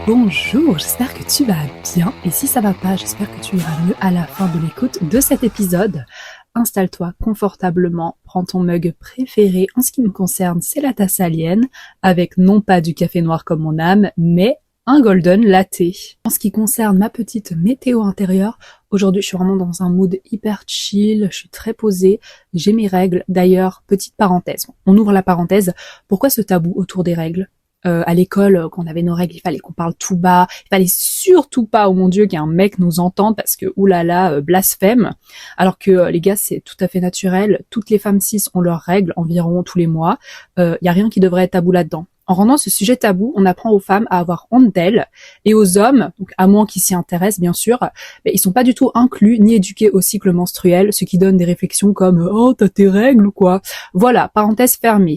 Bonjour, j'espère que tu vas bien et si ça va pas, j'espère que tu iras mieux à la fin de l'écoute de cet épisode. Installe-toi confortablement, prends ton mug préféré. En ce qui me concerne, c'est la tasse Alien, avec non pas du café noir comme mon âme, mais un golden latte. En ce qui concerne ma petite météo intérieure, aujourd'hui je suis vraiment dans un mood hyper chill, je suis très posée, j'ai mes règles. D'ailleurs, petite parenthèse, on ouvre la parenthèse, pourquoi ce tabou autour des règles ? À l'école, quand on avait nos règles, il fallait qu'on parle tout bas. Il fallait surtout pas, oh mon Dieu, qu'un mec nous entende parce que, oulala, blasphème. Alors que, les gars, c'est tout à fait naturel. Toutes les femmes cis ont leurs règles environ tous les mois. Y a rien qui devrait être tabou là-dedans. En rendant ce sujet tabou, on apprend aux femmes à avoir honte d'elles et aux hommes, donc à moins qu'ils s'y intéressent bien sûr, mais ils sont pas du tout inclus ni éduqués au cycle menstruel, ce qui donne des réflexions comme «Oh, t'as tes règles ou quoi ?» Voilà, parenthèse fermée.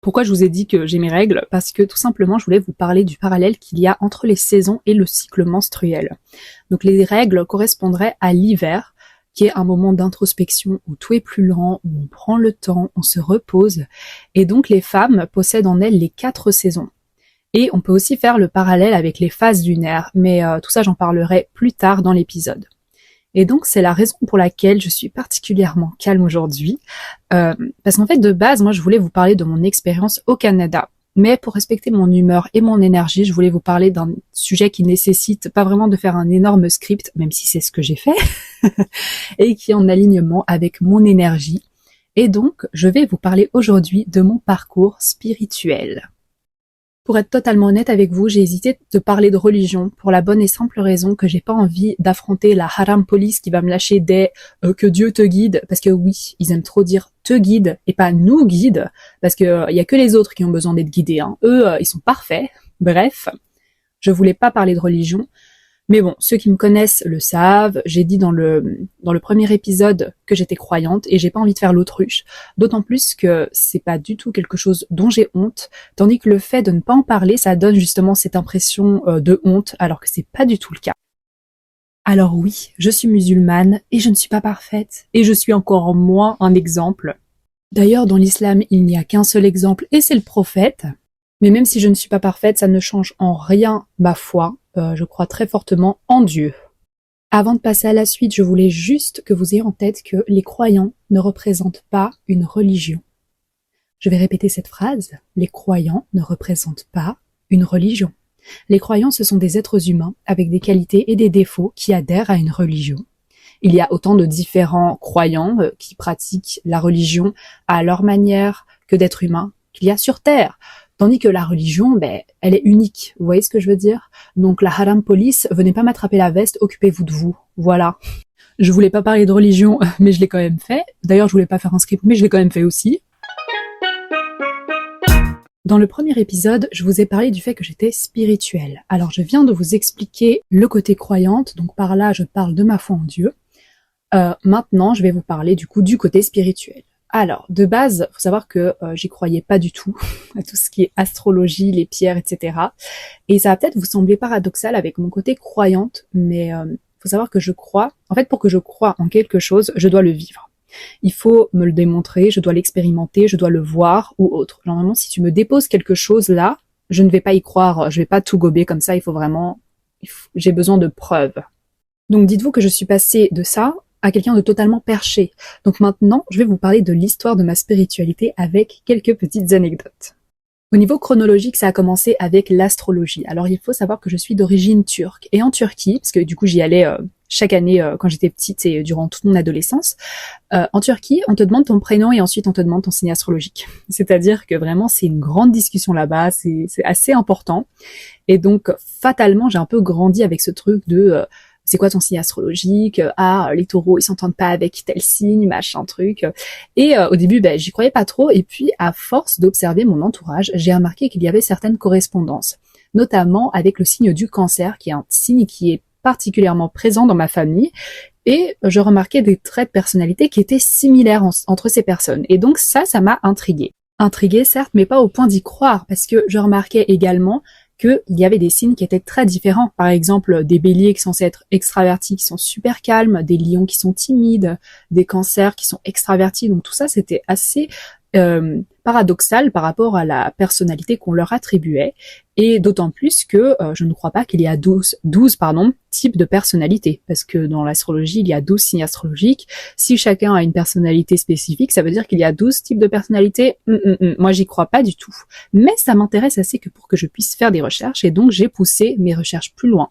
Pourquoi je vous ai dit que j'ai mes règles ? Parce que tout simplement, je voulais vous parler du parallèle qu'il y a entre les saisons et le cycle menstruel. Donc les règles correspondraient à l'hiver, qui est un moment d'introspection où tout est plus lent, où on prend le temps, on se repose. Et donc les femmes possèdent en elles les 4 saisons. Et on peut aussi faire le parallèle avec les phases lunaires, mais tout ça j'en parlerai plus tard dans l'épisode. Et donc c'est la raison pour laquelle je suis particulièrement calme aujourd'hui, parce qu'en fait de base, moi je voulais vous parler de mon expérience au Canada, mais pour respecter mon humeur et mon énergie, je voulais vous parler d'un sujet qui nécessite pas vraiment de faire un énorme script, même si c'est ce que j'ai fait, et qui est en alignement avec mon énergie. Et donc je vais vous parler aujourd'hui de mon parcours spirituel. Pour être totalement honnête avec vous, j'ai hésité de parler de religion pour la bonne et simple raison que j'ai pas envie d'affronter la haram police qui va me lâcher des que Dieu te guide, parce que oui, ils aiment trop dire te guide et pas nous guide, parce que y a que les autres qui ont besoin d'être guidés, hein. Eux, ils sont parfaits. Bref, je voulais pas parler de religion. Mais bon, ceux qui me connaissent le savent, j'ai dit dans le premier épisode que j'étais croyante et j'ai pas envie de faire l'autruche, d'autant plus que c'est pas du tout quelque chose dont j'ai honte, tandis que le fait de ne pas en parler, ça donne justement cette impression de honte, alors que c'est pas du tout le cas. Alors oui, je suis musulmane et je ne suis pas parfaite, et je suis encore moins un exemple. D'ailleurs, dans l'islam, il n'y a qu'un seul exemple et c'est le prophète. Mais même si je ne suis pas parfaite, ça ne change en rien ma foi. Je crois très fortement en Dieu. Avant de passer à la suite, je voulais juste que vous ayez en tête que les croyants ne représentent pas une religion. Je vais répéter cette phrase. Les croyants ne représentent pas une religion. Les croyants, ce sont des êtres humains avec des qualités et des défauts qui adhèrent à une religion. Il y a autant de différents croyants qui pratiquent la religion à leur manière que d'êtres humains qu'il y a sur Terre. Tandis que la religion, elle est unique. Vous voyez ce que je veux dire ? Donc la haram police, venez pas m'attraper la veste, occupez-vous de vous. Voilà. Je voulais pas parler de religion, mais je l'ai quand même fait. D'ailleurs, je voulais pas faire un script, mais je l'ai quand même fait aussi. Dans le premier épisode, je vous ai parlé du fait que j'étais spirituelle. Alors je viens de vous expliquer le côté croyante, donc par là je parle de ma foi en Dieu. Maintenant, je vais vous parler du coup du côté spirituel. Alors, de base, faut savoir que j'y croyais pas du tout à tout ce qui est astrologie, les pierres, etc. Et ça va peut-être vous sembler paradoxal avec mon côté croyante, mais faut savoir que je crois. En fait, pour que je croie en quelque chose, je dois le vivre. Il faut me le démontrer, je dois l'expérimenter, je dois le voir ou autre. Normalement, si tu me déposes quelque chose là, je ne vais pas y croire, je vais pas tout gober comme ça. J'ai besoin de preuves. Donc, dites-vous que je suis passée de ça à quelqu'un de totalement perché. Donc maintenant, je vais vous parler de l'histoire de ma spiritualité avec quelques petites anecdotes. Au niveau chronologique, ça a commencé avec l'astrologie. Alors il faut savoir que je suis d'origine turque. Et en Turquie, parce que du coup j'y allais chaque année quand j'étais petite et durant toute mon adolescence, en Turquie, on te demande ton prénom et ensuite on te demande ton signe astrologique. C'est-à-dire que vraiment c'est une grande discussion là-bas, c'est assez important. Et donc fatalement, j'ai un peu grandi avec ce truc de... c'est quoi ton signe astrologique ? Ah, les taureaux, ils s'entendent pas avec tel signe, machin truc. Et au début, j'y croyais pas trop. Et puis, à force d'observer mon entourage, j'ai remarqué qu'il y avait certaines correspondances, notamment avec le signe du Cancer, qui est un signe qui est particulièrement présent dans ma famille. Et je remarquais des traits de personnalité qui étaient similaires entre ces personnes. Et donc ça m'a intriguée. Intriguée, certes, mais pas au point d'y croire, parce que je remarquais également qu'il y avait des signes qui étaient très différents. Par exemple, des béliers qui sont censés être extravertis, qui sont super calmes, des lions qui sont timides, des cancers qui sont extravertis. Donc tout ça, c'était assez paradoxal par rapport à la personnalité qu'on leur attribuait, et d'autant plus que je ne crois pas qu'il y a 12 types de personnalités, parce que dans l'astrologie, il y a 12 signes astrologiques. Si chacun a une personnalité spécifique, ça veut dire qu'il y a 12 types de personnalités. Moi, j'y crois pas du tout. Mais ça m'intéresse assez que pour que je puisse faire des recherches, et donc j'ai poussé mes recherches plus loin.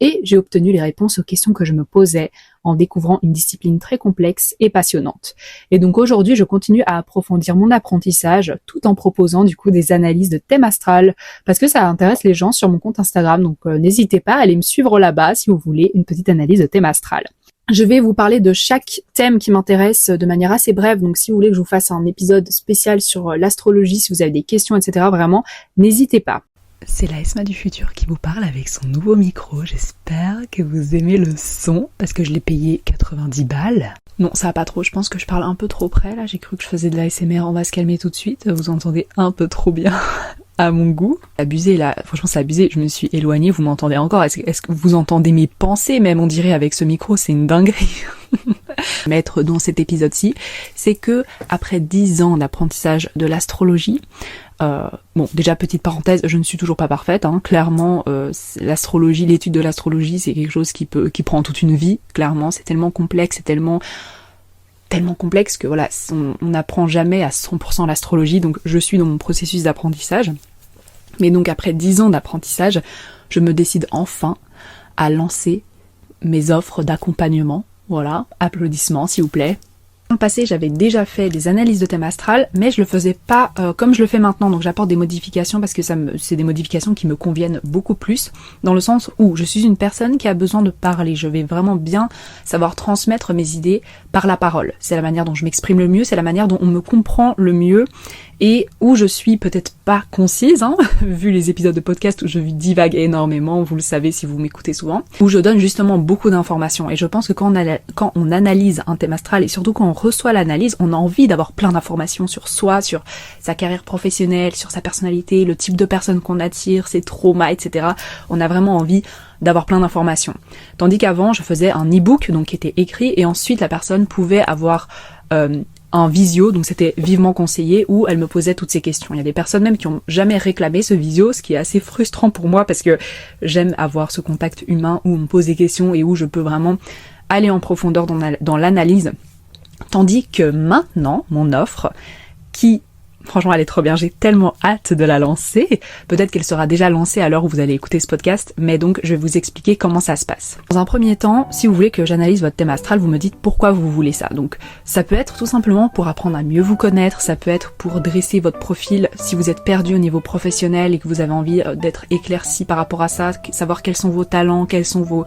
Et j'ai obtenu les réponses aux questions que je me posais en découvrant une discipline très complexe et passionnante. Et donc aujourd'hui, je continue à approfondir mon apprentissage tout en proposant du coup des analyses de thème astral parce que ça intéresse les gens sur mon compte Instagram. Donc n'hésitez pas à aller me suivre là-bas si vous voulez une petite analyse de thème astral. Je vais vous parler de chaque thème qui m'intéresse de manière assez brève, donc si vous voulez que je vous fasse un épisode spécial sur l'astrologie, si vous avez des questions, etc., vraiment, n'hésitez pas. C'est la Esma du futur qui vous parle avec son nouveau micro. J'espère que vous aimez le son parce que je l'ai payé 90 balles. Non, ça va pas trop, je pense que je parle un peu trop près là, j'ai cru que je faisais de la ASMR, on va se calmer tout de suite, vous entendez un peu trop bien à mon goût. Abusé là, franchement c'est abusé, je me suis éloignée, vous m'entendez encore, est-ce que vous entendez mes pensées même on dirait avec ce micro, c'est une dinguerie. Mettre dans cet épisode-ci, c'est que après 10 ans d'apprentissage de l'astrologie, bon, déjà petite parenthèse, je ne suis toujours pas parfaite, hein. Clairement, l'astrologie, l'étude de l'astrologie, c'est quelque chose qui prend toute une vie. Clairement, c'est tellement complexe, c'est tellement complexe que voilà, on n'apprend jamais à 100% l'astrologie. Donc, je suis dans mon processus d'apprentissage. Mais donc, après 10 ans d'apprentissage, je me décide enfin à lancer mes offres d'accompagnement. Voilà, applaudissements, s'il vous plaît. Dans le passé, j'avais déjà fait des analyses de thème astral, mais je le faisais pas comme je le fais maintenant, donc j'apporte des modifications parce que c'est des modifications qui me conviennent beaucoup plus, dans le sens où je suis une personne qui a besoin de parler, je vais vraiment bien savoir transmettre mes idées par la parole. C'est la manière dont je m'exprime le mieux, c'est la manière dont on me comprend le mieux, et où je suis peut-être pas concise, hein, vu les épisodes de podcast où je divague énormément, vous le savez si vous m'écoutez souvent, où je donne justement beaucoup d'informations. Et je pense que quand on analyse un thème astral, et surtout quand on reçoit l'analyse, on a envie d'avoir plein d'informations sur soi, sur sa carrière professionnelle, sur sa personnalité, le type de personne qu'on attire, ses traumas, etc. On a vraiment envie d'avoir plein d'informations. Tandis qu'avant, je faisais un e-book, donc qui était écrit, et ensuite la personne pouvait avoir un visio, donc c'était vivement conseillé, où elle me posait toutes ces questions. Il y a des personnes même qui ont jamais réclamé ce visio, ce qui est assez frustrant pour moi parce que j'aime avoir ce contact humain où on me pose des questions et où je peux vraiment aller en profondeur dans l'analyse. Tandis que maintenant, mon offre, qui franchement elle est trop bien, j'ai tellement hâte de la lancer, peut-être qu'elle sera déjà lancée à l'heure où vous allez écouter ce podcast, mais donc je vais vous expliquer comment ça se passe. Dans un premier temps, si vous voulez que j'analyse votre thème astral, vous me dites pourquoi vous voulez ça. Donc ça peut être tout simplement pour apprendre à mieux vous connaître, ça peut être pour dresser votre profil si vous êtes perdu au niveau professionnel et que vous avez envie d'être éclairci par rapport à ça, savoir quels sont vos talents, quelles sont vos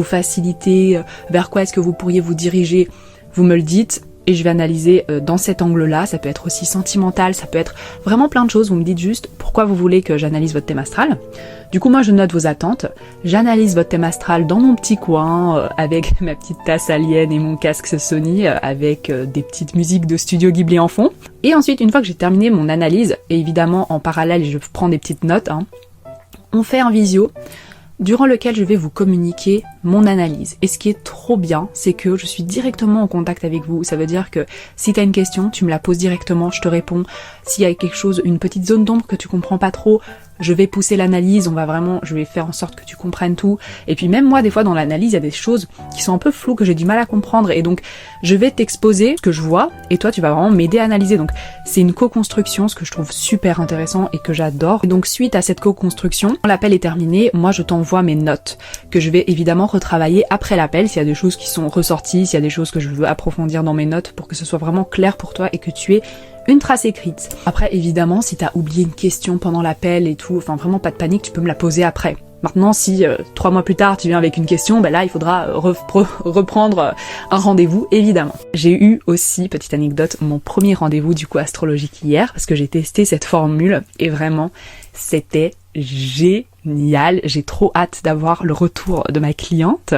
facilités, vers quoi est-ce que vous pourriez vous diriger, vous me le dites. Et je vais analyser dans cet angle-là, ça peut être aussi sentimental, ça peut être vraiment plein de choses, vous me dites juste pourquoi vous voulez que j'analyse votre thème astral. Du coup, moi je note vos attentes, j'analyse votre thème astral dans mon petit coin, avec ma petite tasse alien et mon casque Sony, avec des petites musiques de studio Ghibli en fond. Et ensuite, une fois que j'ai terminé mon analyse, et évidemment en parallèle je prends des petites notes, hein, on fait un visio, durant lequel je vais vous communiquer mon analyse. Et ce qui est trop bien, c'est que je suis directement en contact avec vous. Ça veut dire que si t'as une question, tu me la poses directement, je te réponds. S'il y a quelque chose, une petite zone d'ombre que tu comprends pas trop, je vais pousser l'analyse, je vais faire en sorte que tu comprennes tout. Et puis même moi, des fois, dans l'analyse, il y a des choses qui sont un peu floues, que j'ai du mal à comprendre. Et donc, je vais t'exposer ce que je vois, et toi, tu vas vraiment m'aider à analyser. Donc, c'est une co-construction, ce que je trouve super intéressant et que j'adore. Et donc, suite à cette co-construction, l'appel est terminé, moi, je t'envoie mes notes, que je vais évidemment retravailler après l'appel, s'il y a des choses qui sont ressorties, s'il y a des choses que je veux approfondir dans mes notes pour que ce soit vraiment clair pour toi et que tu aies une trace écrite. Après, évidemment, si t'as oublié une question pendant l'appel et tout, enfin vraiment pas de panique, tu peux me la poser après. Maintenant, si 3 mois plus tard tu viens avec une question, ben là il faudra reprendre un rendez-vous, évidemment. J'ai eu aussi, petite anecdote, mon premier rendez-vous du coup astrologique hier, parce que j'ai testé cette formule, et vraiment, c'était génial. J'ai trop hâte d'avoir le retour de ma cliente.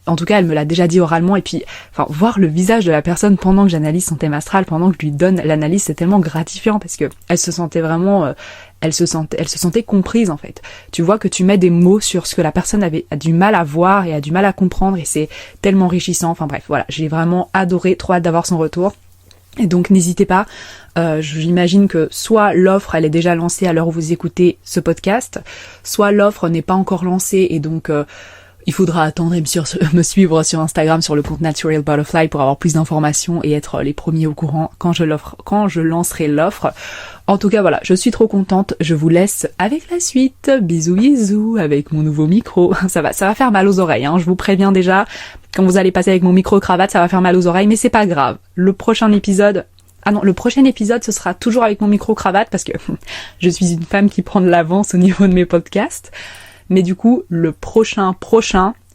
En tout cas, elle me l'a déjà dit oralement, et puis, enfin, voir le visage de la personne pendant que j'analyse son thème astral, pendant que je lui donne l'analyse, c'est tellement gratifiant parce que elle se sentait vraiment, elle se sentait comprise en fait. Tu vois que tu mets des mots sur ce que la personne a du mal à voir et a du mal à comprendre, et c'est tellement enrichissant. Enfin bref, voilà, j'ai vraiment adoré, trop hâte d'avoir son retour. Et donc n'hésitez pas, j'imagine que soit l'offre elle est déjà lancée à l'heure où vous écoutez ce podcast, soit l'offre n'est pas encore lancée et donc il faudra attendre et me suivre sur Instagram sur le compte Natural Butterfly pour avoir plus d'informations et être les premiers au courant quand je lancerai l'offre. En tout cas voilà, je suis trop contente, je vous laisse avec la suite. Bisous bisous avec mon nouveau micro. Ça va faire mal aux oreilles, hein, je vous préviens déjà. Quand vous allez passer avec mon micro-cravate, ça va faire mal aux oreilles, mais c'est pas grave. Le prochain épisode, ce sera toujours avec mon micro-cravate parce que je suis une femme qui prend de l'avance au niveau de mes podcasts. Mais du coup, le prochain,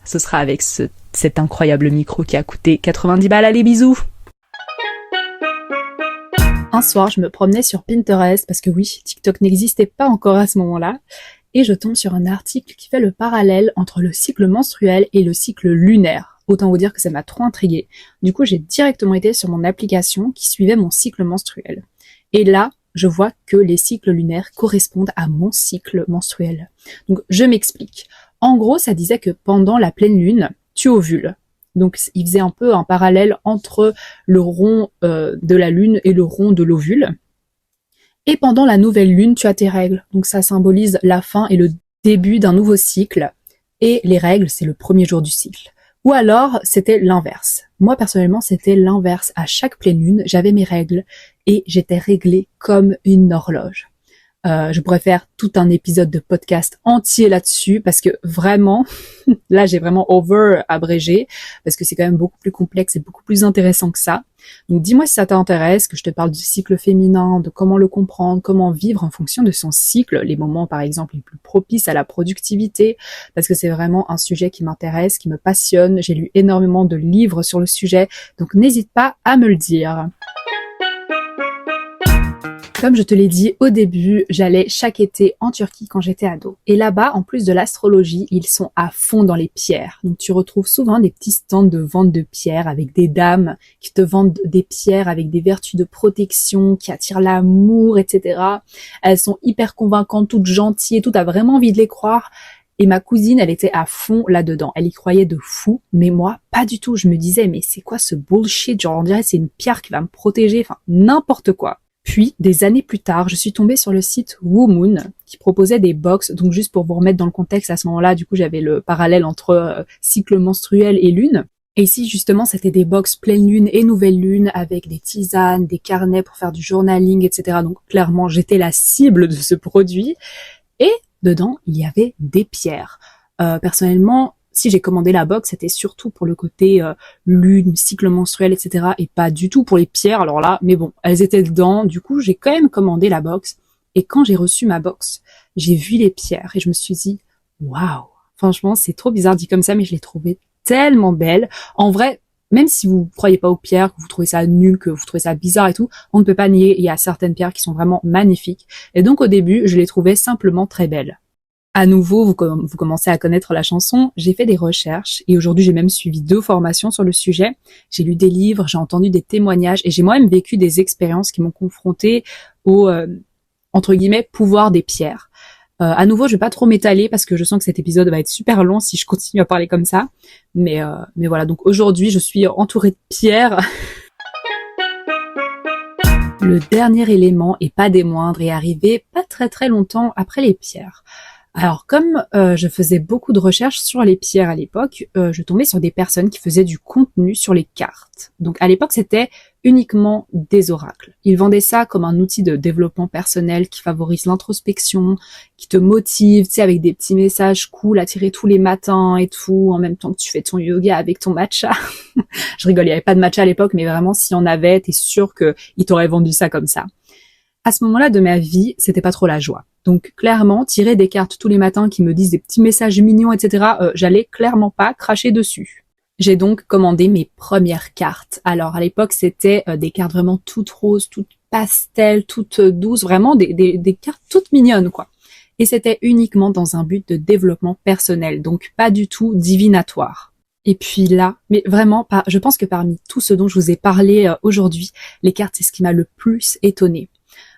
ce sera avec cet incroyable micro qui a coûté 90 balles. Allez, bisous! Un soir, je me promenais sur Pinterest parce que oui, TikTok n'existait pas encore à ce moment-là. Et je tombe sur un article qui fait le parallèle entre le cycle menstruel et le cycle lunaire. Autant vous dire que ça m'a trop intriguée. Du coup, j'ai directement été sur mon application qui suivait mon cycle menstruel. Et là, je vois que les cycles lunaires correspondent à mon cycle menstruel. Donc, je m'explique. En gros, ça disait que pendant la pleine lune, tu ovules. Donc, il faisait un peu un parallèle entre le rond de la lune et le rond de l'ovule. Et pendant la nouvelle lune, tu as tes règles. Donc, ça symbolise la fin et le début d'un nouveau cycle. Et les règles, c'est le premier jour du cycle. Ou alors, c'était l'inverse. Moi, personnellement, c'était l'inverse. À chaque pleine lune, j'avais mes règles et j'étais réglée comme une horloge. Je pourrais faire tout un épisode de podcast entier là-dessus parce que vraiment, là, j'ai vraiment abrégé parce que c'est quand même beaucoup plus complexe et beaucoup plus intéressant que ça. Donc, dis-moi si ça t'intéresse, que je te parle du cycle féminin, de comment le comprendre, comment vivre en fonction de son cycle, les moments, par exemple, les plus propices à la productivité, parce que c'est vraiment un sujet qui m'intéresse, qui me passionne. J'ai lu énormément de livres sur le sujet, donc n'hésite pas à me le dire. Comme je te l'ai dit au début, j'allais chaque été en Turquie quand j'étais ado. Et là-bas, en plus de l'astrologie, ils sont à fond dans les pierres. Donc tu retrouves souvent des petits stands de vente de pierres avec des dames qui te vendent des pierres avec des vertus de protection, qui attirent l'amour, etc. Elles sont hyper convaincantes, toutes gentilles et tout, t'as vraiment envie de les croire. Et ma cousine, elle était à fond là-dedans. Elle y croyait de fou, mais moi, pas du tout. Je me disais, mais c'est quoi ce bullshit? Genre, on dirait c'est une pierre qui va me protéger, enfin, n'importe quoi. Puis, des années plus tard, je suis tombée sur le site WooMoon qui proposait des box. Donc, juste pour vous remettre dans le contexte, à ce moment-là, du coup, j'avais le parallèle entre cycle menstruel et lune. Et ici, justement, c'était des box pleine lune et nouvelle lune avec des tisanes, des carnets pour faire du journaling, etc. Donc, clairement, j'étais la cible de ce produit. Et dedans, il y avait des pierres. Personnellement, si j'ai commandé la box, c'était surtout pour le côté lune, cycle menstruel, etc. et pas du tout pour les pierres. Alors là, mais bon, elles étaient dedans. Du coup, j'ai quand même commandé la box. Et quand j'ai reçu ma box, j'ai vu les pierres et je me suis dit, waouh, franchement, c'est trop bizarre dit comme ça, mais je les trouvais tellement belles. En vrai, même si vous croyez pas aux pierres, que vous trouvez ça nul, que vous trouvez ça bizarre et tout, on ne peut pas nier, il y a certaines pierres qui sont vraiment magnifiques. Et donc au début, je les trouvais simplement très belles. À nouveau, vous commencez à connaître la chanson, j'ai fait des recherches et aujourd'hui j'ai même suivi 2 formations sur le sujet. J'ai lu des livres, j'ai entendu des témoignages et j'ai moi-même vécu des expériences qui m'ont confrontée au, entre guillemets, pouvoir des pierres. À nouveau, je vais pas trop m'étaler parce que je sens que cet épisode va être super long si je continue à parler comme ça. Mais voilà, donc aujourd'hui je suis entourée de pierres. Le dernier élément, et pas des moindres, est arrivé pas très très longtemps après les pierres. Alors comme je faisais beaucoup de recherches sur les pierres à l'époque, je tombais sur des personnes qui faisaient du contenu sur les cartes. Donc à l'époque c'était uniquement des oracles. Ils vendaient ça comme un outil de développement personnel qui favorise l'introspection, qui te motive, tu sais, avec des petits messages cool à tirer tous les matins et tout, en même temps que tu fais ton yoga avec ton matcha. Je rigole, il n'y avait pas de matcha à l'époque, mais vraiment s'il y en avait, t'es sûr qu'ils t'auraient vendu ça comme ça. À ce moment-là de ma vie, c'était pas trop la joie. Donc clairement, tirer des cartes tous les matins qui me disent des petits messages mignons, etc., j'allais clairement pas cracher dessus. J'ai donc commandé mes premières cartes. Alors à l'époque, c'était des cartes vraiment toutes roses, toutes pastel, toutes douces, vraiment des cartes toutes mignonnes, quoi. Et c'était uniquement dans un but de développement personnel, donc pas du tout divinatoire. Et puis là, mais vraiment pas, je pense que parmi tout ce dont je vous ai parlé aujourd'hui, les cartes, c'est ce qui m'a le plus étonnée.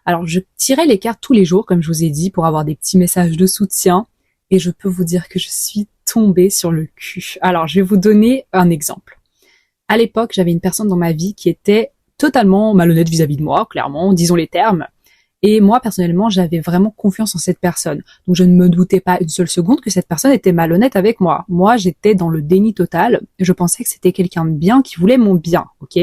Alors, je tirais les cartes tous les jours, comme je vous ai dit, pour avoir des petits messages de soutien. Et je peux vous dire que je suis tombée sur le cul. Alors, je vais vous donner un exemple. À l'époque, j'avais une personne dans ma vie qui était totalement malhonnête vis-à-vis de moi, clairement, disons les termes. Et moi, personnellement, j'avais vraiment confiance en cette personne. Donc, je ne me doutais pas une seule seconde que cette personne était malhonnête avec moi. Moi, j'étais dans le déni total. Je pensais que c'était quelqu'un de bien qui voulait mon bien, ok?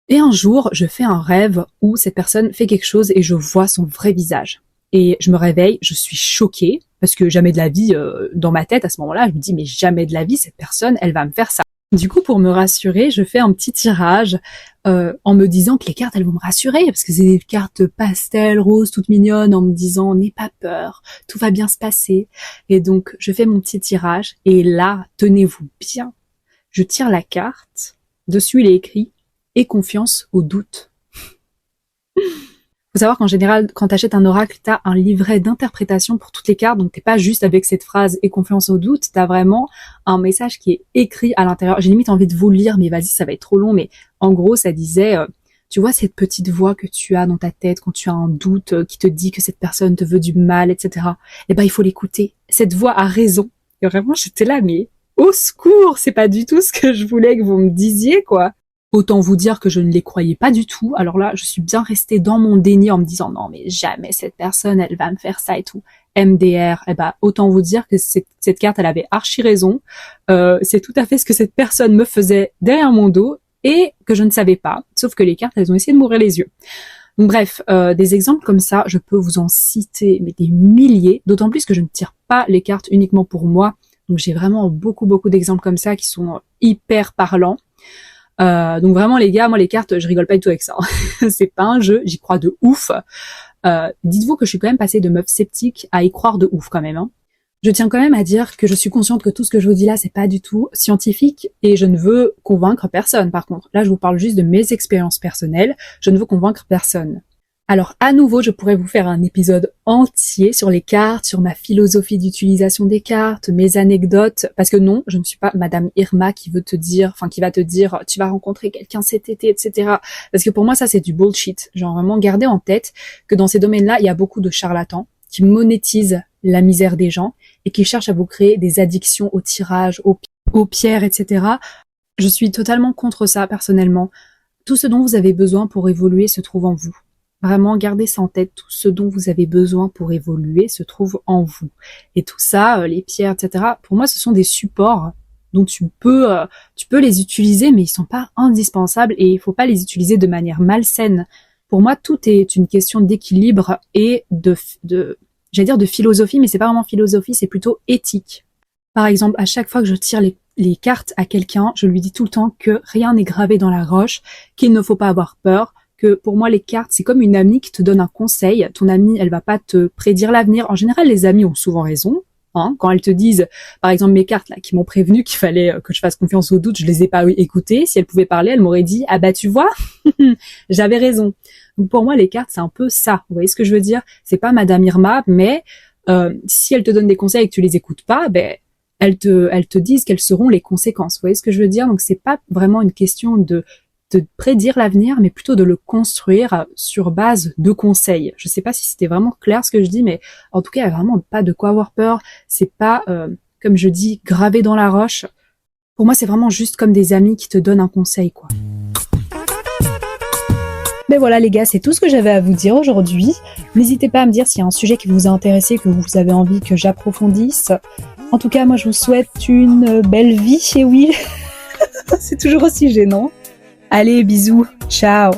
Et un jour, je fais un rêve où cette personne fait quelque chose et je vois son vrai visage. Et je me réveille, je suis choquée, parce que jamais de la vie, dans ma tête, à ce moment-là, je me dis, mais jamais de la vie, cette personne, elle va me faire ça. Du coup, pour me rassurer, je fais un petit tirage en me disant que les cartes, elles vont me rassurer, parce que c'est des cartes pastel, roses, toutes mignonnes, en me disant, n'aie pas peur, tout va bien se passer. Et donc, je fais mon petit tirage, et là, tenez-vous bien, je tire la carte, dessus il est écrit « Aie confiance au doute ». Faut savoir qu'en général, quand t'achètes un oracle, t'as un livret d'interprétation pour toutes les cartes, donc t'es pas juste avec cette phrase « Aie confiance au doute », t'as vraiment un message qui est écrit à l'intérieur. J'ai limite envie de vous le lire, mais vas-y, ça va être trop long, mais en gros, ça disait tu vois cette petite voix que tu as dans ta tête quand tu as un doute qui te dit que cette personne te veut du mal, etc. Eh ben, il faut l'écouter. Cette voix a raison. Et vraiment, j'étais là, mais au secours, c'est pas du tout ce que je voulais que vous me disiez, quoi. Autant vous dire que je ne les croyais pas du tout. Alors là, je suis bien restée dans mon déni en me disant non mais jamais cette personne, elle va me faire ça et tout. MDR, eh ben autant vous dire que cette carte, elle avait archi raison. C'est tout à fait ce que cette personne me faisait derrière mon dos et que je ne savais pas. Sauf que les cartes, elles ont essayé de m'ouvrir les yeux. Donc bref, des exemples comme ça, je peux vous en citer mais des milliers. D'autant plus que je ne tire pas les cartes uniquement pour moi. Donc j'ai vraiment beaucoup d'exemples comme ça qui sont hyper parlants. Donc vraiment les gars, moi les cartes, je rigole pas du tout avec ça. C'est pas un jeu, j'y crois de ouf. Dites-vous que je suis quand même passée de meuf sceptique à y croire de ouf quand même. Hein. Je tiens quand même à dire que je suis consciente que tout ce que je vous dis là, c'est pas du tout scientifique et je ne veux convaincre personne. Par contre, là je vous parle juste de mes expériences personnelles, je ne veux convaincre personne. Alors à nouveau, je pourrais vous faire un épisode entier sur les cartes, sur ma philosophie d'utilisation des cartes, mes anecdotes, parce que non, je ne suis pas Madame Irma qui va te dire, tu vas rencontrer quelqu'un cet été, etc. Parce que pour moi, ça c'est du bullshit. Genre vraiment garder en tête que dans ces domaines-là, il y a beaucoup de charlatans qui monétisent la misère des gens et qui cherchent à vous créer des addictions au tirage, aux pierres, etc. Je suis totalement contre ça personnellement. Tout ce dont vous avez besoin pour évoluer se trouve en vous. Vraiment, gardez ça en tête, tout ce dont vous avez besoin pour évoluer se trouve en vous. Et tout ça, les pierres, etc., pour moi, ce sont des supports dont tu peux les utiliser, mais ils sont pas indispensables et il faut pas les utiliser de manière malsaine. Pour moi, tout est une question d'équilibre et j'allais dire de philosophie, mais c'est pas vraiment philosophie, c'est plutôt éthique. Par exemple, à chaque fois que je tire les cartes à quelqu'un, je lui dis tout le temps que rien n'est gravé dans la roche, qu'il ne faut pas avoir peur, que pour moi les cartes c'est comme une amie qui te donne un conseil. Ton amie elle va pas te prédire l'avenir. En général les amis ont souvent raison. Hein, quand elles te disent, par exemple mes cartes là qui m'ont prévenu qu'il fallait que je fasse confiance au doute, je les ai pas écoutées. Si elles pouvaient parler, elles m'auraient dit ah bah tu vois, j'avais raison. Donc pour moi les cartes c'est un peu ça. Vous voyez ce que je veux dire? C'est pas Madame Irma, mais si elles te donnent des conseils et que tu les écoutes pas, ben elles te disent quelles seront les conséquences. Vous voyez ce que je veux dire? Donc c'est pas vraiment une question de prédire l'avenir, mais plutôt de le construire sur base de conseils. Je sais pas si c'était vraiment clair ce que je dis, mais en tout cas, il n'y a vraiment pas de quoi avoir peur. C'est pas, comme je dis, gravé dans la roche. Pour moi, c'est vraiment juste comme des amis qui te donnent un conseil, quoi. Mais voilà les gars, c'est tout ce que j'avais à vous dire aujourd'hui. N'hésitez pas à me dire s'il y a un sujet qui vous a intéressé, que vous avez envie que j'approfondisse. En tout cas, moi, je vous souhaite une belle vie, et oui, c'est toujours aussi gênant. Allez, bisous, ciao.